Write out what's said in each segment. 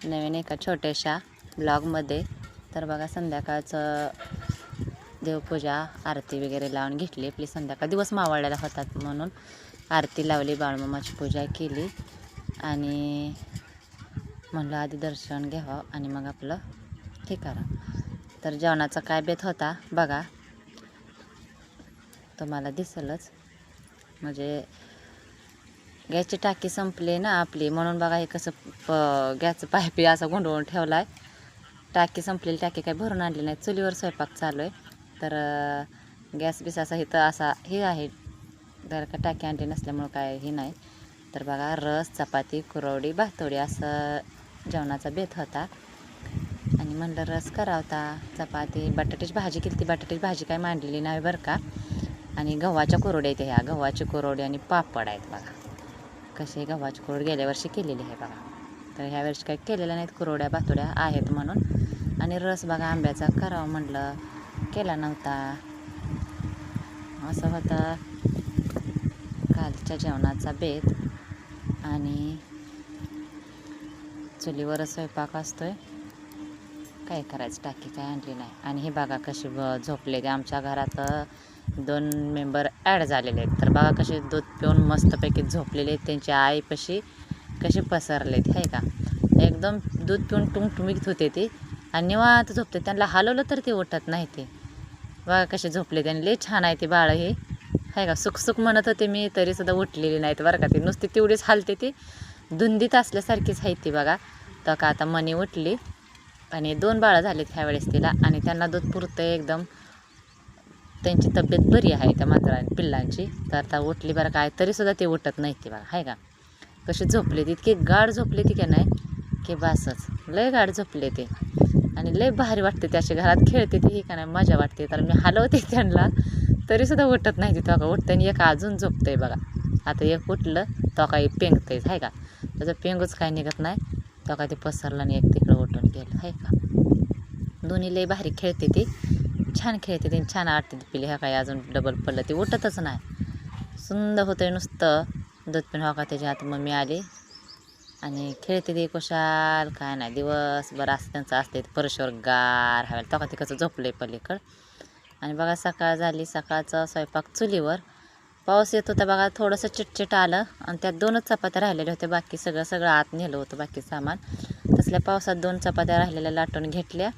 नवीन एका छोट्याशा ब्लॉगमध्ये. तर बघा संध्याकाळचं देवपूजा आरती वगैरे लावून घेतली. आपली संध्याकाळ दिवस मावळलेला होतात म्हणून आरती लावली, बाळूमामाची पूजा केली आणि म्हणलं आधी दर्शन घ्यावं आणि मग आपलं हे करा. तर जेवणाचा काय बेत होता बघा, तुम्हाला दिसेलच. म्हणजे गॅसची टाकी संपली ना आपली, म्हणून बघा हे कसं गॅसचं पाईप असा गुंडवून ठेवला आहे. टाकी संपलेली, टाकी काय भरून आणली नाही, चुलीवर स्वयंपाक चालू आहे. तर गॅस बीस असा इथं असा हे आहे, जर का टाकी आणली नसल्यामुळं काय हे नाही. तर बघा रस, चपाती, कुरवडी, भातोडी असं जेवणाचा बेत होता. आणि म्हणलं रस करावता, चपाती, बटाट्याची भाजी केली. ती बटाट्याची भाजी काय मांडलेली नाही बरं का. आणि गव्हाच्या कुरवड्या आहेत ह्या, गव्हाची कुरवडी आणि पापड आहेत बघा. कसे गव्हाची कुरवडी गेल्या वर्षी केलेली आहे बघा. तर ह्या वर्षी काही केलेल्या नाहीत, कुरवड्या भातोड्या आहेत म्हणून. आणि रस बघा आंब्याचा करावं म्हणलं, केला नव्हता. असं होतं कालच्या जेवणाचा बेत. आणि चुलीवर स्वयंपाक असतोय, काय करायचं, टाकी काय आणली नाही. आणि हे बघा कसे झोपले ते. आमच्या घरात 2 मेंबर ॲड झालेले आहेत. तर बघा कसे दूध पिऊन मस्तपैकी झोपलेले आहेत. त्यांच्या आईपाशी कसे पसरलेत आहे का. एकदम दूध पिऊन टुमटुमीत होते ते आणि निवांत झोपते. त्यांना हलवलं तर ते उठत नाही. ते बघा कसे झोपले. त्यांनी लई छान आहे ते बाळ हे आहे का. सुख म्हणत होते मी, तरीसुद्धा उठलेली नाहीत बरं का. ती नुसती तेवढीच हालते, ती धुंदीत असल्यासारखीच आहे ती बघा. तर का आता मनी उठली आणि 2 बाळं झालेत ह्यावेळेस तिला. आणि त्यांना दूध पुरतं एकदम. त्यांची तब्येत बरी आहे त्या मात्रा पिल्लांची. तर आता उठली बरं काय, तरीसुद्धा ते उठत नाही ती बघा आहे का. कशी झोपले ती, इतके गाढ झोपले ती का नाही की बासच. लय गाढ झोपले ते आणि लय भारी वाटते ते. अशी घरात खेळते ती का नाही, मजा वाटते. तर मी हलवते त्यांना, तरीसुद्धा उठत नाही ती. तो का उठते आणि एक अजून झोपतंय बघा. आता एक उठलं तो काही पेंगतंयच आहे का. त्याचं पेंगूच काय निघत नाही. तो का ते पसरलं आणि एक तिकडं उठून गेलं आहे का. दोन्ही लय भारी खेळते ती, छान खेळते ती, छान आटते ती पिली. ह्या काय अजून डबल पडलं, ती उठतच नाही. सुंदर होतं नुसतं दूध पिऊन. हो का त्याच्या हात मम्मी आली आणि खेळते ती कुशाल, काय नाही दिवसभर असं त्यांचं असते. परशवर गार हवेल. तो का ते कसं झोपलं आहे पलीकडं. आणि बघा सकाळ झाली, सकाळचं स्वयंपाक चुलीवर. पाऊस येत होता बघा, थोडंसं चिटचिट आलं आणि त्यात 2च चपात्या राहिलेल्या होत्या. बाकी सगळं आत नेलं होतं बाकी सामान. तसल्या पावसात 2 चपात्या राहिलेल्या लाटून घेतल्या.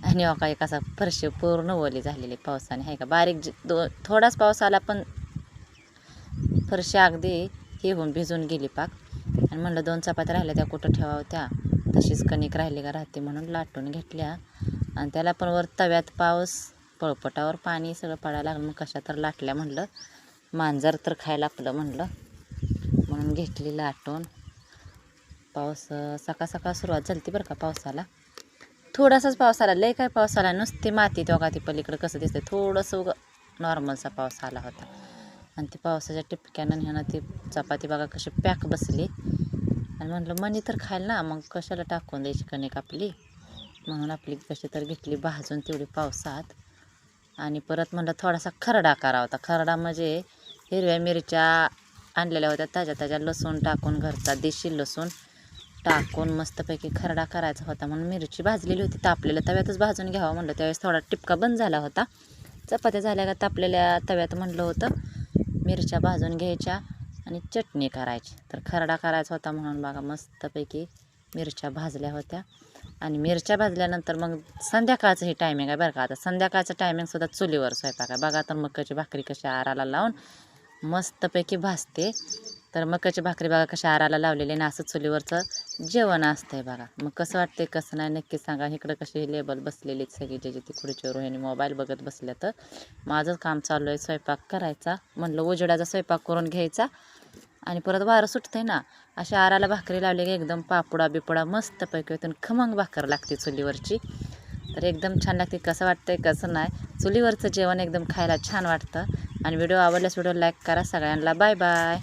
आणि हो का एक असा फरशी पूर्ण ओली झालेली पावसाने आहे का. बारीक थोडाच पाऊस आला पण फरशी अगदी हे होऊन भिजून गेली पाक. आणि म्हणलं 2 चपात्या राहिल्या त्या कुठं ठेवावं, त्या तशीच कणिक राहिली का राहते म्हणून लाटून घेतल्या. आणि त्याला पण वर तव्यात पाऊस, पळपटावर पाणी सगळं पडायला लागलं. मग कशा तर लाटल्या म्हणलं, मांजर तर खायला आपलं म्हणलं, म्हणून घेतली लाटून. पाऊस सकाळ सुरुवात झाली ती बरं का पावसाला. थोडासाच पाऊस आला, लय काय पाऊस आला, नुसती माती. तो का ती पलीकडं कसं दिसतंय, थोडंसं नॉर्मलचा पाऊस आला होता. आणि ती पावसाच्या टिपक्यानं ह्यानं ती चपाती बघा कशी पॅक बसली. आणि म्हणलं मनी तर खायला ना, मग कशाला टाकून द्यायची कणिक आपली. म्हणून आपली कशी तर घेतली भाजून तेवढी पावसात. आणि परत म्हणलं थोडासा खरडा करावा होता. खरडा म्हणजे हिरव्या मिरच्या आणलेल्या होत्या, ताज्या लसूण टाकून, घरचा देशी लसूण टाकून मस्तपैकी खरडा करायचा होता. म्हणून मिरची भाजलेली होती, तापलेल्या तव्यातच भाजून घ्यावं म्हणलं. त्यावेळेस थोडा टिपका बंद झाला होता. चपात्या झाल्या का तापलेल्या तव्यात म्हणलं होतं मिरच्या भाजून घ्यायच्या आणि चटणी करायची. तर खरडा करायचा होता म्हणून बघा मस्तपैकी मिरच्या भाजल्या होत्या. आणि मिरच्या भाजल्यानंतर मग संध्याकाळचं हे टायमिंग आहे बरं का. आता संध्याकाळचं टायमिंगसुद्धा चुलीवर स्वयंपाक आहे बघा. तर मकाची भाकरी कशी आराला लावून मस्तपैकी भाजते. तर मकाची भाकरी बघा कशी आराला लावलेली आणि असं चुलीवरचं जेवण असतंय बघा. मग कसं वाटतंय कसं नाही नक्की सांगा. इकडं कशी लेबल बसलेली सगळी ज्याची ती खुर्चीवर ह्याने मोबाईल बघत बसल्या. तर माझंच काम चालू आहे स्वयंपाक करायचा. म्हणलं उजेडाचा स्वयंपाक करून घ्यायचा आणि परत वारं सुटतंय ना. अशा आराला भाकरी लावली की एकदम पापुडा बिपुडा मस्तपैकी होतं. खमंग भाकर लागते चुलीवरची. तर एकदम छान लागते. कसं वाटतंय कसं नाही, चुलीवरचं जेवण एकदम खायला छान वाटतं. आणि व्हिडिओ आवडल्यास व्हिडिओ लाईक करा सगळ्यांना. Bye bye.